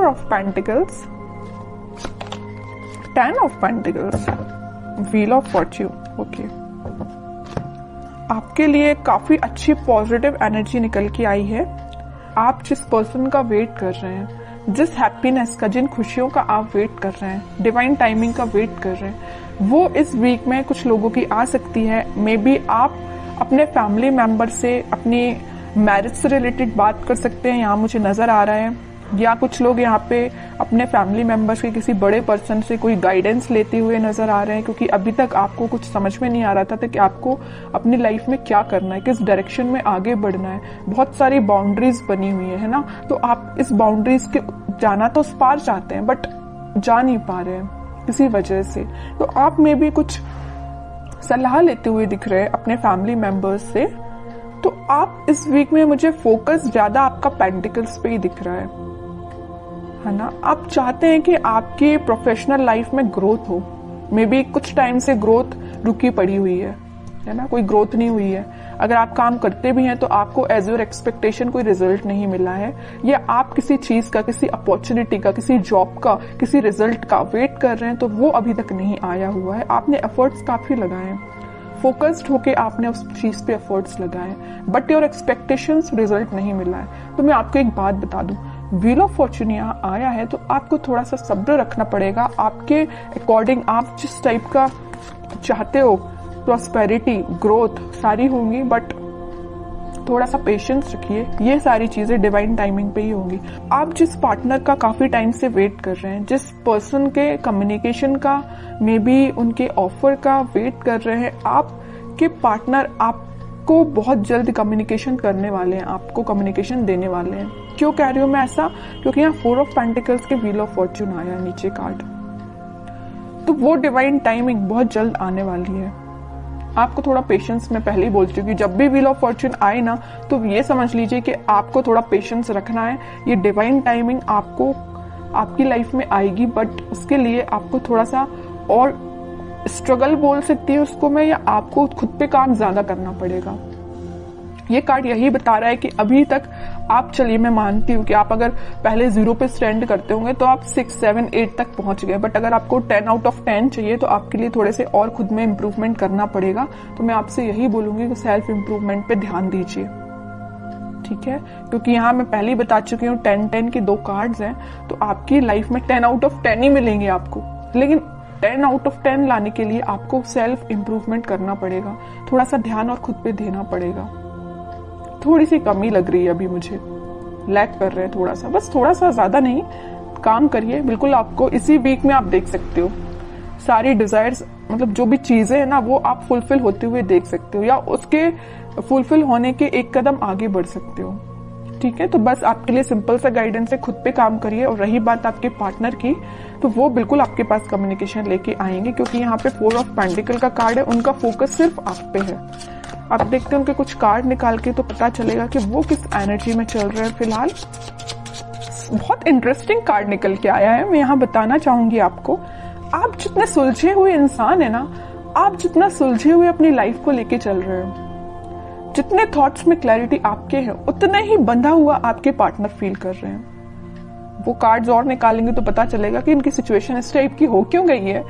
4 of pentacles, 10 of pentacles, wheel of Fortune. Okay, आपके लिए काफी अच्छी पॉजिटिव एनर्जी निकल के आई है। आप जिस पर्सन का वेट कर रहे हैं, जिस हैप्पीनेस का, जिन खुशियों का आप वेट कर रहे हैं, डिवाइन टाइमिंग का वेट कर रहे हैं, वो इस वीक में कुछ लोगों की आ सकती है। मे बी आप अपने फैमिली मेंबर से अपनी मैरिज से रिलेटेड बात कर सकते हैं, यहाँ मुझे नजर आ रहा है। या कुछ लोग यहाँ पे अपने फैमिली मेंबर्स के किसी बड़े पर्सन से कोई गाइडेंस लेते हुए नजर आ रहे हैं, क्योंकि अभी तक आपको कुछ समझ में नहीं आ रहा था कि आपको अपनी लाइफ में क्या करना है, किस डायरेक्शन में आगे बढ़ना है। बहुत सारी बाउंड्रीज बनी हुई है ना, तो आप इस बाउंड्रीज के जाना तो उस पार चाहते हैं, बट जा नहीं पा रहे हैं किसी वजह से। तो आप में भी कुछ सलाह लेते हुए दिख रहे हैं अपने फैमिली मेंबर्स से। तो आप इस वीक में, मुझे फोकस ज्यादा आपका पेंटिकल्स पे ही दिख रहा है ना। आप चाहते हैं कि आपकी प्रोफेशनल लाइफ में ग्रोथ हो। मे बी कुछ टाइम से ग्रोथ रुकी पड़ी हुई है ना, कोई ग्रोथ नहीं हुई है। अगर आप काम करते भी हैं तो आपको एज योर एक्सपेक्टेशन कोई रिजल्ट नहीं मिला है, या आप किसी चीज का, किसी अपॉर्चुनिटी का, किसी जॉब का, किसी रिजल्ट का वेट कर रहे हैं तो वो अभी तक नहीं आया हुआ है। आपने एफर्ट्स काफी लगाए हैं, फोकस्ड होके आपने उस चीज पे एफर्ट्स लगाए, बट योर एक्सपेक्टेशंस रिजल्ट नहीं मिला है। तो मैं आपको एक बात बता दूं, व्हील ऑफ फॉर्च्यून यहाँ आया है तो आपको थोड़ा सा सब्र रखना पड़ेगा। आपके अकॉर्डिंग आप जिस टाइप का चाहते हो, प्रॉस्पेरिटी, ग्रोथ सारी होंगी, बट थोड़ा सा पेशेंस रखिए। ये सारी चीजें डिवाइन टाइमिंग पे ही होंगी। आप जिस पार्टनर का काफी टाइम से वेट कर रहे हैं, जिस पर्सन के कम्युनिकेशन का, मे बी उनके ऑफर का वेट कर रहे हैं, आपके पार्टनर आपको बहुत जल्द कम्युनिकेशन करने वाले हैं, आपको कम्युनिकेशन देने वाले हैं। क्यों कह रही हूं मैं ऐसा? क्योंकि यहाँ 4 ऑफ पेंटिकल्स के व्हील ऑफ फॉर्च्यून आया नीचे कार्ड। तो वो डिवाइन टाइमिंग बहुत जल्द आने वाली है। आपको थोड़ा पेशेंस, मैं पहले ही बोल चुकी हूँ, जब भी व्हील ऑफ फॉर्च्यून आए ना तो ये समझ लीजिए कि आपको थोड़ा पेशेंस रखना है। ये डिवाइन टाइमिंग आपको आपकी लाइफ में आएगी, बट उसके लिए आपको थोड़ा सा और स्ट्रगल बोल सकती है उसको मैं, या आपको खुद पे काम ज्यादा करना पड़ेगा। ये कार्ड यही बता रहा है कि अभी तक आप, चलिए मैं मानती हूँ कि आप अगर पहले 0 पे स्टैंड करते होंगे तो आप 6, 7, 8 तक पहुंच गए, बट अगर आपको 10 आउट ऑफ 10 चाहिए तो आपके लिए थोड़े से और खुद में इम्प्रूवमेंट करना पड़ेगा। तो मैं आपसे यही बोलूंगी कि सेल्फ इम्प्रूवमेंट पे ध्यान दीजिए, ठीक है? क्योंकि यहाँ मैं पहले ही बता चुकी हूँ 10-10 के 2 कार्ड्स हैं, तो आपकी लाइफ में 10 आउट ऑफ 10 ही मिलेंगे आपको, लेकिन 10 आउट ऑफ 10 लाने के लिए आपको सेल्फ इम्प्रूवमेंट करना पड़ेगा, थोड़ा सा ध्यान और खुद पे देना पड़ेगा। थोड़ी सी कमी लग रही है अभी, मुझे लैग कर रहे हैं थोड़ा सा, बस थोड़ा सा, ज्यादा नहीं। काम करिए, बिल्कुल आपको इसी वीक में आप देख सकते हो सारी डिजायर्स, मतलब जो भी चीजें हैं ना वो आप फुलफिल होते हुए देख सकते हो, या उसके फुलफिल होने के एक कदम आगे बढ़ सकते हो, ठीक है? तो बस आपके लिए सिंपल सा गाइडेंस है, खुद पे काम करिए। और रही बात आपके पार्टनर की, तो वो बिल्कुल आपके पास कम्युनिकेशन लेके आएंगे, क्योंकि यहाँ पे 4 ऑफ पेंटिकल का कार्ड है, उनका फोकस सिर्फ आप पे है। आप देखते हैं उनके कुछ कार्ड निकाल के तो पता चलेगा कि वो किस एनर्जी में चल रहे हैं फिलहाल। बहुत इंटरेस्टिंग कार्ड निकल के आया है, मैं यहाँ बताना चाहूंगी आपको। आप जितने सुलझे हुए इंसान है ना, आप जितना सुलझे हुए अपनी लाइफ को लेके चल रहे हो, जितने थॉट्स में क्लैरिटी आपके हैं, उतना ही बंधा हुआ आपके पार्टनर फील कर रहे हैं। वो कार्ड्स और निकालेंगे तो पता चलेगा कि इनकी सिचुएशन इस टाइप की हो क्यों गई है।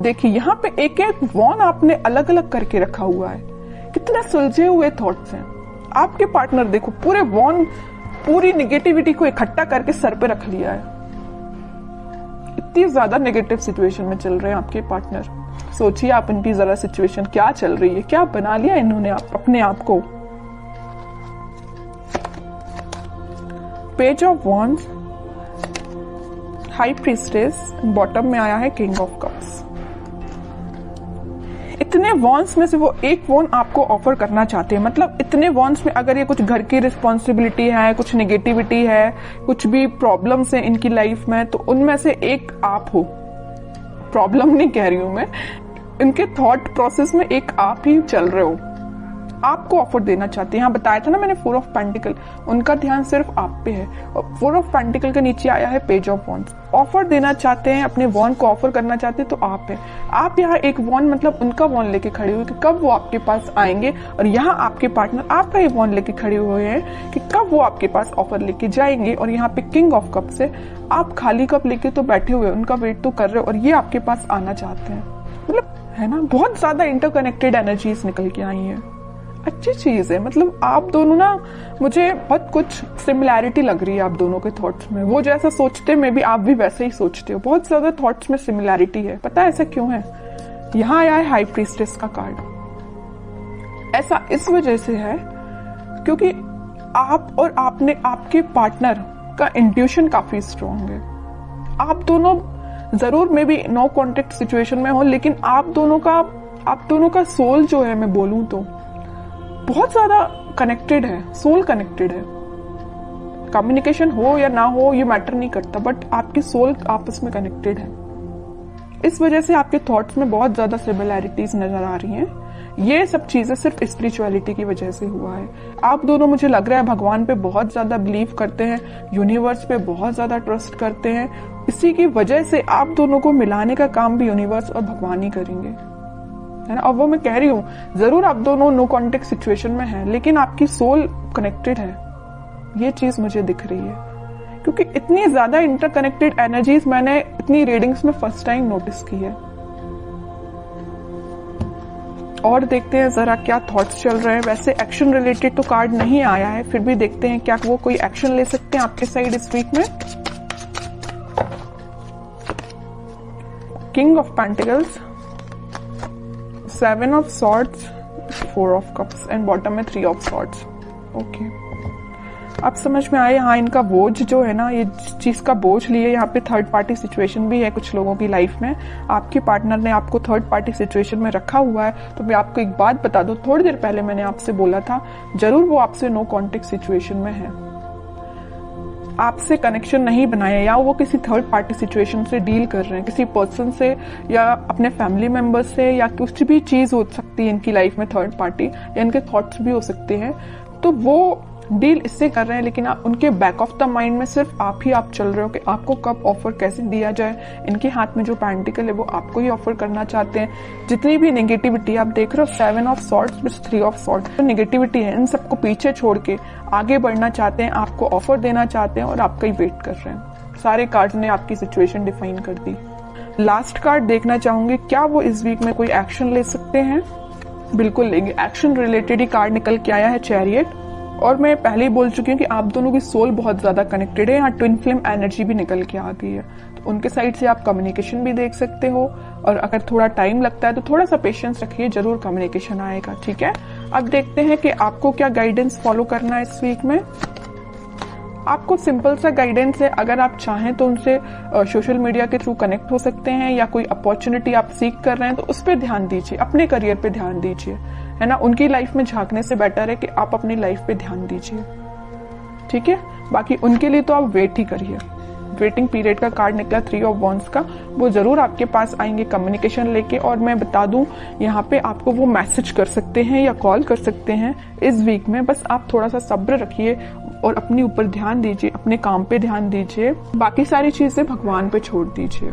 देखिए यहाँ पे एक एक वॉन आपने अलग अलग करके रखा हुआ है, कितने सुलझे हुए थॉट्स हैं आपके पार्टनर। देखो पूरे वॉन, पूरी निगेटिविटी को इकट्ठा करके सर पे रख लिया है। इतनी ज्यादा नेगेटिव सिचुएशन में चल रहे हैं आपके पार्टनर। सोचिए आप इनकी जरा सिचुएशन क्या चल रही है, क्या बना लिया इन्होंने अपने आप को। Page of wands, high priestess, bottom में आया है किंग ऑफ कप्स। इतने वॉन्स में से वो एक वॉन आपको ऑफर करना चाहते हैं। मतलब इतने वॉन्स में अगर ये कुछ घर की रिस्पॉन्सिबिलिटी है, कुछ नेगेटिविटी है, कुछ भी प्रॉब्लम्स हैं इनकी लाइफ में, तो उनमें से एक आप हो। प्रॉब्लम नहीं कह रही हूं मैं, इनके थॉट प्रोसेस में एक आप ही चल रहे हो। आपको ऑफर देना चाहते हैं। यहाँ बताया था ना मैंने 4 ऑफ पेंटिकल, उनका ध्यान सिर्फ आप पे है। और 4 ऑफ पेंटिकल के नीचे आया है पेज ऑफ वॉन्ड्स। ऑफर देना चाहते हैं, अपने वॉन्ड को ऑफर करना चाहते हैं तो आप है। आप यहाँ एक वॉन्ड मतलब उनका वॉन्ड लेके खड़े हुए कि कब वो आपके पास आएंगे, और यहाँ आपके पार्टनर आपका ही वॉन्ड लेके खड़े हुए हैं कि कब वो आपके पास ऑफर लेके जाएंगे। और यहाँ पे किंग ऑफ कप्स है, आप खाली कप लेके तो बैठे हुए, उनका वेट तो कर रहे हो और ये आपके पास आना चाहते हैं। मतलब है ना, बहुत ज्यादा इंटरकनेक्टेड एनर्जीज निकल के आई है। अच्छी चीज है, मतलब आप दोनों ना, मुझे बहुत कुछ सिमिलैरिटी लग रही है आप दोनों के थॉट्स में। वो जैसा सोचते में भी आप भी वैसे ही सोचते हो, बहुत ज्यादा थॉट्स में सिमिलैरिटी है। पता है ऐसा क्यों है? यहाँ आया है हाई प्रीस्टेस का कार्ड। ऐसा इस वजह से है क्योंकि आप और आपके पार्टनर का इंट्यूशन काफी स्ट्रांग है। आप दोनों जरूर में भी नो कॉन्टेक्ट सिचुएशन में हो, लेकिन आप दोनों का सोल जो है, मैं बोलूं तो बहुत ज्यादा कनेक्टेड है, सोल कनेक्टेड है। कम्युनिकेशन हो या ना हो ये मैटर नहीं करता, बट आपकी सोल आपस में कनेक्टेड है। इस वजह से आपके थॉट्स में बहुत ज्यादा सिमिलैरिटीज नजर आ रही हैं। ये सब चीजें सिर्फ स्पिरिचुअलिटी की वजह से हुआ है। आप दोनों, मुझे लग रहा है, भगवान पे बहुत ज्यादा बिलीव करते हैं, यूनिवर्स पे बहुत ज्यादा ट्रस्ट करते हैं। इसी की वजह से आप दोनों को मिलाने का काम भी यूनिवर्स और भगवान ही करेंगे, है ना। और वो मैं कह रही हूँ, जरूर आप दोनों नो कॉन्टेक्ट सिचुएशन में हैं, लेकिन आपकी सोल कनेक्टेड है। ये चीज मुझे दिख रही है क्योंकि इतनी ज्यादा इंटरकनेक्टेड एनर्जीज मैंने इतनी रीडिंग्स में फर्स्ट टाइम नोटिस की है। और देखते हैं जरा क्या थॉट्स चल रहे हैं। वैसे एक्शन रिलेटेड तो कार्ड नहीं आया है, फिर भी देखते हैं क्या वो कोई एक्शन ले सकते हैं आपके साइड इस वीक में। King of pentacles, 7 of swords, 4 of cups and bottom में 3 ऑफ सॉर्ड्स। ओके, अब समझ में आया। यहाँ इनका बोझ जो है ना, ये चीज का बोझ लिए, यहाँ पे थर्ड पार्टी सिचुएशन भी है कुछ लोगों की लाइफ में। आपके पार्टनर ने आपको थर्ड पार्टी सिचुएशन में रखा हुआ है। तो मैं आपको एक बात बता दूं, थोड़ी देर पहले मैंने आपसे बोला था, जरूर वो आपसे नो कॉन्टेक्ट सिचुएशन में है, आपसे कनेक्शन नहीं बनाया, या वो किसी थर्ड पार्टी सिचुएशन से डील कर रहे हैं, किसी पर्सन से या अपने फैमिली मेंबर से, या कुछ भी चीज हो सकती है इनकी लाइफ में थर्ड पार्टी, या इनके थॉट्स भी हो सकते हैं। तो वो डील इससे कर रहे हैं, लेकिन उनके बैक ऑफ द माइंड में सिर्फ आप ही आप चल रहे हो कि आपको कब ऑफर कैसे दिया जाए। इनके हाथ में जो पेंटिकल है वो आपको ही ऑफर करना चाहते हैं। जितनी भी नेगेटिविटी आप देख रहे हो, 7 of swords with 3 of swords, तो नेगेटिविटी है, इन सबको पीछे छोड़ के आगे बढ़ना चाहते हैं, आपको ऑफर देना चाहते हैं और आपका ही वेट कर रहे हैं। सारे कार्ड ने आपकी सिचुएशन डिफाइन कर दी। लास्ट कार्ड देखना चाहूंगी, क्या वो इस वीक में कोई एक्शन ले सकते हैं? बिल्कुल लेंगे। एक्शन रिलेटेड ही कार्ड निकल के आया है, चैरियट। और मैं पहले ही बोल चुकी हूँ कि आप दोनों की सोल बहुत ज्यादा कनेक्टेड है। यहाँ ट्विन फ्लेम एनर्जी भी निकल के आ गई है, तो उनके साइड से आप कम्युनिकेशन भी देख सकते हो। और अगर थोड़ा टाइम लगता है तो थोड़ा सा पेशेंस रखिए, जरूर कम्युनिकेशन आएगा, ठीक है। अब देखते हैं कि आपको क्या गाइडेंस फॉलो करना है इस वीक में। आपको सिंपल सा गाइडेंस है, अगर आप चाहें तो उनसे सोशल मीडिया के थ्रू कनेक्ट हो सकते हैं, या कोई अपॉर्चुनिटी आप सीख कर रहे हैं तो उस पर ध्यान दीजिए, अपने करियर पे ध्यान दीजिए, है ना। उनकी लाइफ में झांकने से बेटर है कि आप अपनी लाइफ पे ध्यान दीजिए, ठीक है। बाकी उनके लिए तो आप वेट ही करिए। वेटिंग पीरियड का कार्ड निकला 3 ऑफ वॉन्ड्स का, वो जरूर आपके पास आएंगे कम्युनिकेशन लेके। और मैं बता दूं, यहाँ पे आपको वो मैसेज कर सकते हैं या कॉल कर सकते हैं इस वीक में। बस आप थोड़ा सा सब्र रखिए और अपने ऊपर ध्यान दीजिए, अपने काम पे ध्यान दीजिए, बाकी सारी चीजें भगवान पे छोड़ दीजिए।